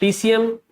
TCM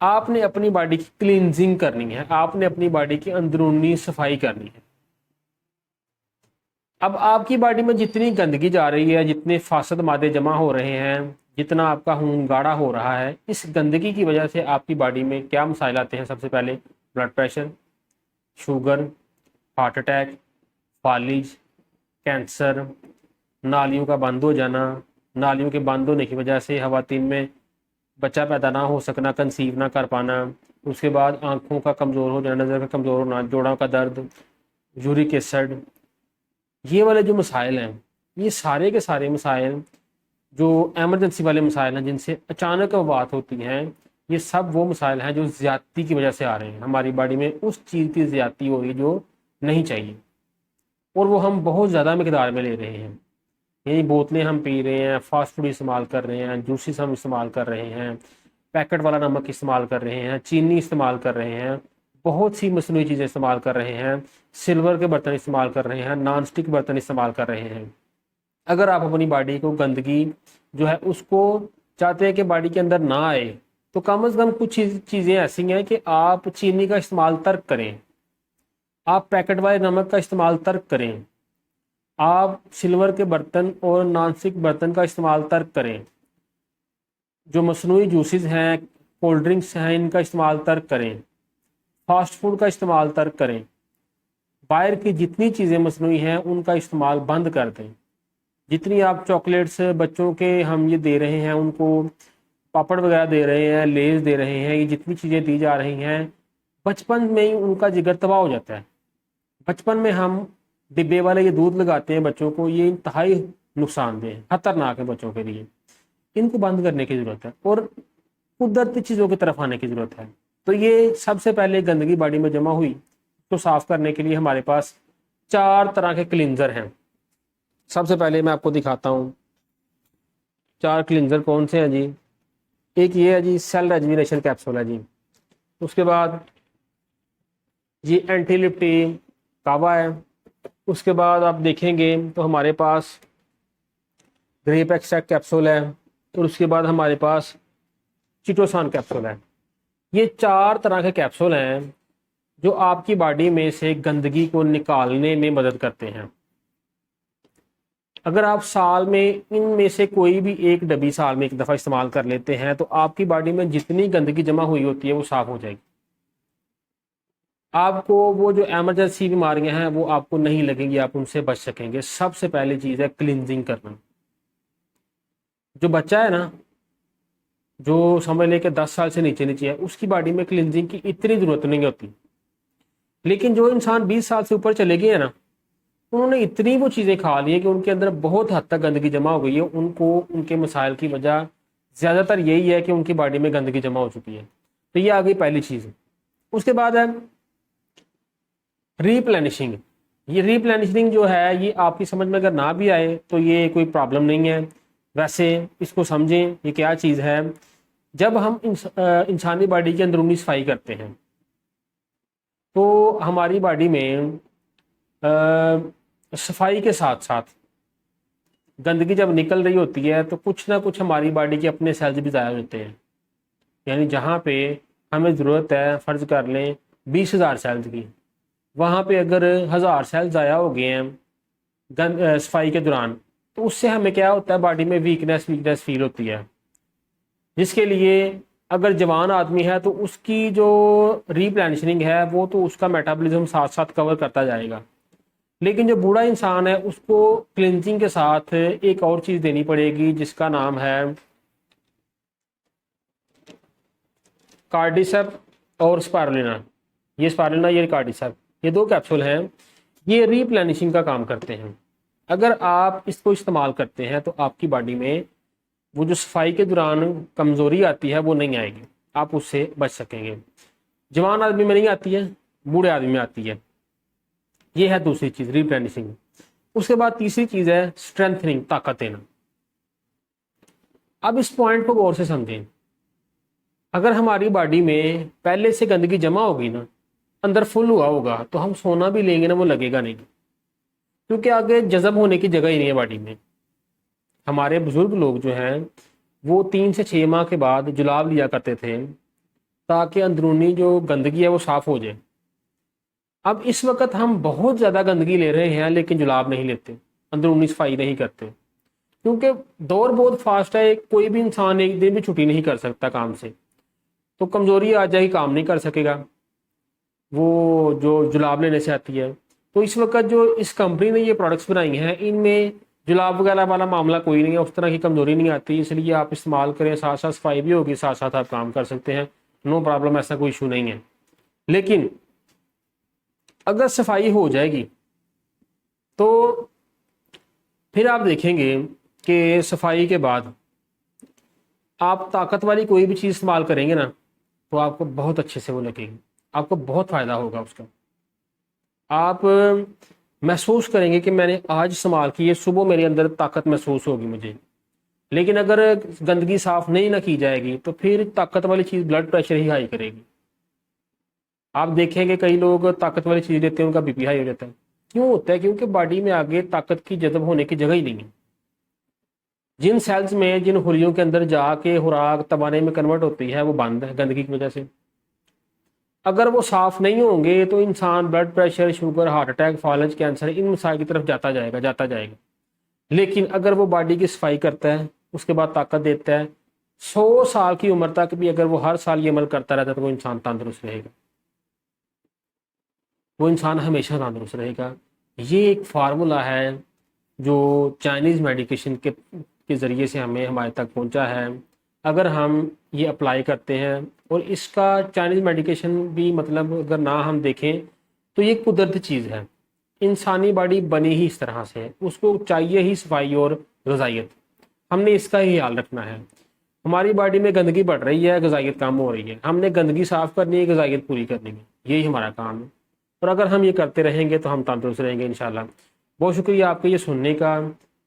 آپ نے اپنی باڈی کی کلینزنگ کرنی ہے، آپ نے اپنی باڈی کی اندرونی صفائی کرنی ہے۔ اب آپ کی باڈی میں جتنی گندگی جا رہی ہے، جتنے فاسد مادے جمع ہو رہے ہیں، جتنا آپ کا خون گاڑھا ہو رہا ہے، اس گندگی کی وجہ سے آپ کی باڈی میں کیا مسائل آتے ہیں؟ سب سے پہلے blood pressure, sugar, heart attack, فالج، کینسر، نالیوں کا بند ہو جانا، نالیوں کے بند ہونے کی وجہ سے خواتین میں بچہ پیدا نہ ہو سکنا، کنسیو نہ کر پانا، اس کے بعد آنکھوں کا کمزور ہو جانا، نظر کا کمزور ہونا، جوڑوں کا درد، یورک ایسڈ، یہ والے جو مسائل ہیں، یہ سارے کے سارے مسائل جو ایمرجنسی والے مسائل ہیں، جن سے اچانک وفات ہوتی ہیں، یہ سب وہ مسائل ہیں جو زیادتی کی وجہ سے آ رہے ہیں۔ ہماری باڈی میں اس چیز کی زیادتی ہو رہی ہے جو نہیں چاہیے، اور وہ ہم بہت زیادہ مقدار میں لے رہے ہیں۔ یعنی بوتلیں ہم پی رہے ہیں، فاسٹ فوڈ استعمال کر رہے ہیں، جوسز ہم استعمال کر رہے ہیں، پیکٹ والا نمک استعمال کر رہے ہیں، چینی استعمال کر رہے ہیں، بہت سی مصنوعی چیزیں استعمال کر رہے ہیں، سلور کے برتن استعمال کر رہے ہیں، نان سٹک برتن استعمال کر رہے ہیں۔ اگر آپ اپنی باڈی کو گندگی جو ہے اس کو چاہتے ہیں کہ باڈی کے اندر نہ آئے، تو کم از کم کچھ چیزیں ایسی ہیں کہ آپ چینی کا استعمال ترک کریں، آپ پیکٹ والے نمک کا استعمال ترک کریں، آپ سلور کے برتن اور نان سٹک برتن کا استعمال ترک کریں، جو مصنوعی جوسز ہیں، کولڈ ڈرنکس ہیں، ان کا استعمال ترک کریں، فاسٹ فوڈ کا استعمال ترک کریں، باہر کی جتنی چیزیں مصنوعی ہیں ان کا استعمال بند کر دیں۔ جتنی آپ چاکلیٹس بچوں کے ہم یہ دے رہے ہیں، ان کو پاپڑ وغیرہ دے رہے ہیں، لیز دے رہے ہیں، یہ جتنی چیزیں دی جا رہی ہیں، بچپن میں ہی ان کا جگر تباہ ہو جاتا ہے۔ بچپن میں ہم ڈبے والے یہ دودھ لگاتے ہیں بچوں کو، یہ انتہائی نقصان دہ، خطرناک ہے بچوں کے لیے۔ ان کو بند کرنے کی ضرورت ہے اور قدرتی چیزوں کی طرف آنے کی ضرورت ہے۔ تو یہ سب سے پہلے گندگی باڈی میں جمع ہوئی تو صاف کرنے کے لیے ہمارے پاس 4 طرح کے کلینزر ہیں۔ سب سے پہلے میں آپ کو دکھاتا ہوں 4 کلینزر کون سے ہیں جی۔ ایک یہ ہے جی سیل ریجوینیشن کیپسول ہے جی، اس کے بعد جی اینٹی لپٹی کاوا ہے، اس کے بعد آپ دیکھیں گے تو ہمارے پاس گریپ ایکسٹریکٹ کیپسول ہے، اور اس کے بعد ہمارے پاس چیٹوسان کیپسول ہے۔ یہ 4 طرح کے کیپسول ہیں جو آپ کی باڈی میں سے گندگی کو نکالنے میں مدد کرتے ہیں۔ اگر آپ سال میں ان میں سے کوئی بھی ایک ڈبی سال میں ایک دفعہ استعمال کر لیتے ہیں تو آپ کی باڈی میں جتنی گندگی جمع ہوئی ہوتی ہے وہ صاف ہو جائے گی۔ آپ کو وہ جو ایمرجنسی بیماریاں ہیں وہ آپ کو نہیں لگیں گی، آپ ان سے بچ سکیں گے۔ سب سے پہلی چیز ہے کلینزنگ کرنا۔ جو بچہ ہے نا، جو سمجھ لے کہ 10 سال سے نیچے ہے، اس کی باڈی میں کلینزنگ کی اتنی ضرورت نہیں ہوتی، لیکن جو انسان 20 سال سے اوپر چلے گئے ہیں نا، انہوں نے اتنی وہ چیزیں کھا لی ہیں کہ ان کے اندر بہت حد تک گندگی جمع ہو گئی ہے۔ ان کو ان کے مسائل کی وجہ زیادہ تر یہی ہے کہ ان کی باڈی میں گندگی جمع ہو چکی ہے۔ تو یہ آ گئی پہلی چیز۔ اس کے بعد ہے ریپلینشنگ۔ یہ ریپلینشنگ جو ہے یہ آپ کی سمجھ میں اگر نہ بھی آئے تو یہ کوئی پرابلم نہیں ہے، ویسے اس کو سمجھیں یہ کیا چیز ہے۔ جب ہم انسانی باڈی کی اندرونی صفائی کرتے ہیں تو ہماری باڈی میں صفائی کے ساتھ ساتھ گندگی جب نکل رہی ہوتی ہے تو کچھ نہ کچھ ہماری باڈی کے اپنے سیلز بھی ضائع ہوتے ہیں۔ یعنی جہاں پہ ہمیں ضرورت ہے، فرض کر لیں 20,000 سیلز کی، وہاں پہ اگر 1000 سیلز ضائع ہو گئے ہیں صفائی کے دوران، تو اس سے ہمیں کیا ہوتا ہے؟ باڈی میں ویکنیس فیل ہوتی ہے، جس کے لیے اگر جوان آدمی ہے تو اس کی جو ریپلینشنگ ہے وہ تو اس کا میٹابولزم ساتھ ساتھ کور کرتا جائے گا، لیکن جو بوڑھا انسان ہے اس کو کلینزنگ کے ساتھ ایک اور چیز دینی پڑے گی جس کا نام ہے کارڈیسپ اور اسپائرلینا۔ یہ اسپائرلینا، یہ کارڈیسپ، یہ 2 کیپسول ہیں، یہ ریپلینشنگ کا کام کرتے ہیں۔ اگر آپ اس کو استعمال کرتے ہیں تو آپ کی باڈی میں وہ جو صفائی کے دوران کمزوری آتی ہے وہ نہیں آئے گی، آپ اس سے بچ سکیں گے۔ جوان آدمی میں نہیں آتی ہے، بوڑھے آدمی میں آتی ہے۔ یہ ہے دوسری چیز، ریپلینشنگ۔ اس کے بعد تیسری چیز ہے اسٹرینتھننگ، طاقت دینا۔ اب اس پوائنٹ کو غور سے سمجھیں۔ اگر ہماری باڈی میں پہلے سے گندگی جمع ہوگی نا، اندر فل ہوا ہوگا، تو ہم سونا بھی لیں گے نا وہ لگے گا نہیں، کیونکہ آگے جذب ہونے کی جگہ ہی نہیں ہے باڈی میں۔ ہمارے بزرگ لوگ جو ہیں وہ 3 سے 6 ماہ کے بعد جلاب لیا کرتے تھے تاکہ اندرونی جو گندگی ہے وہ صاف ہو جائے۔ اب اس وقت ہم بہت زیادہ گندگی لے رہے ہیں لیکن جلاب نہیں لیتے، اندرونی صفائی نہیں کرتے، کیونکہ دور بہت فاسٹ ہے، کوئی بھی انسان ایک دن بھی چھٹی نہیں کر سکتا کام سے، تو کمزوری آ جائے گی، کام نہیں کر سکے گا وہ جو جلاب لینے سے آتی ہے۔ تو اس وقت جو اس کمپنی نے یہ پروڈکٹس بنائی ہیں ان میں جلاب وغیرہ والا معاملہ کوئی نہیں ہے، اس طرح کی کمزوری نہیں آتی، اس لیے آپ استعمال کریں، ساتھ ساتھ صفائی بھی ہوگی، ساتھ ساتھ آپ کام کر سکتے ہیں، نو پرابلم، ایسا کوئی ایشو نہیں ہے۔ لیکن اگر صفائی ہو جائے گی تو پھر آپ دیکھیں گے کہ صفائی کے بعد آپ طاقت والی کوئی بھی چیز استعمال کریں گے نا تو آپ کو بہت اچھے سے وہ لگے گی، آپ کو بہت فائدہ ہوگا اس کا۔ آپ محسوس کریں گے کہ میں نے آج استعمال کی ہے، صبح میرے اندر طاقت محسوس ہوگی مجھے۔ لیکن اگر گندگی صاف نہیں نہ کی جائے گی تو پھر طاقت والی چیز بلڈ پریشر ہی ہائی کرے گی۔ آپ دیکھیں کہ کئی لوگ طاقت والی چیز لیتے ہیں، ان کا بی پی ہائی ہو جاتا ہے، کیوں ہوتا ہے؟ کیونکہ باڈی میں آگے طاقت کی جذب ہونے کی جگہ ہی نہیں ہے۔ جن سیلز میں، جن خلیوں کے اندر جا کے خوراک توانائی میں کنورٹ ہوتی ہے وہ بند ہے گندگی کی وجہ سے۔ اگر وہ صاف نہیں ہوں گے تو انسان blood pressure, sugar, heart attack, فالج، کینسر، ان مسائل کی طرف جاتا جائے گا۔ لیکن اگر وہ باڈی کی صفائی کرتا ہے، اس کے بعد طاقت دیتا ہے، 100 سال کی عمر تک بھی اگر وہ ہر سال یہ عمل کرتا رہتا ہے تو وہ انسان تندرست رہے گا، وہ انسان ہمیشہ تندرست رہے گا۔ یہ ایک فارمولا ہے جو چائنیز میڈیکیشن کے ذریعے سے ہمارے تک پہنچا ہے۔ اگر ہم یہ اپلائی کرتے ہیں، اور اس کا چائنیز میڈیکیشن بھی مطلب اگر نہ ہم دیکھیں تو یہ قدرتی چیز ہے، انسانی باڈی بنی ہی اس طرح سے ہے، اس کو چاہیے ہی صفائی اور غذائیت، ہم نے اس کا ہی خیال رکھنا ہے۔ ہماری باڈی میں گندگی بڑھ رہی ہے، غذائیت کم ہو رہی ہے، ہم نے گندگی صاف کرنی ہے، غذائیت پوری کرنی ہے، یہی ہمارا کام ہے۔ اور اگر ہم یہ کرتے رہیں گے تو ہم تندرست رہیں گے انشاءاللہ۔ بہت شکریہ آپ کے یہ سننے کا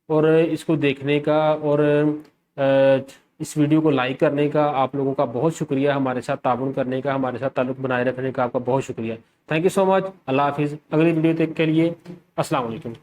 اور اس کو دیکھنے کا، اور اس ویڈیو کو لائک کرنے کا آپ لوگوں کا بہت شکریہ، ہمارے ساتھ تعاون کرنے کا، ہمارے ساتھ تعلق بنائے رکھنے کا آپ کا بہت شکریہ۔ تھینک یو سو مچ۔ اللہ حافظ۔ اگلی ویڈیو تک کے لیے السلام علیکم۔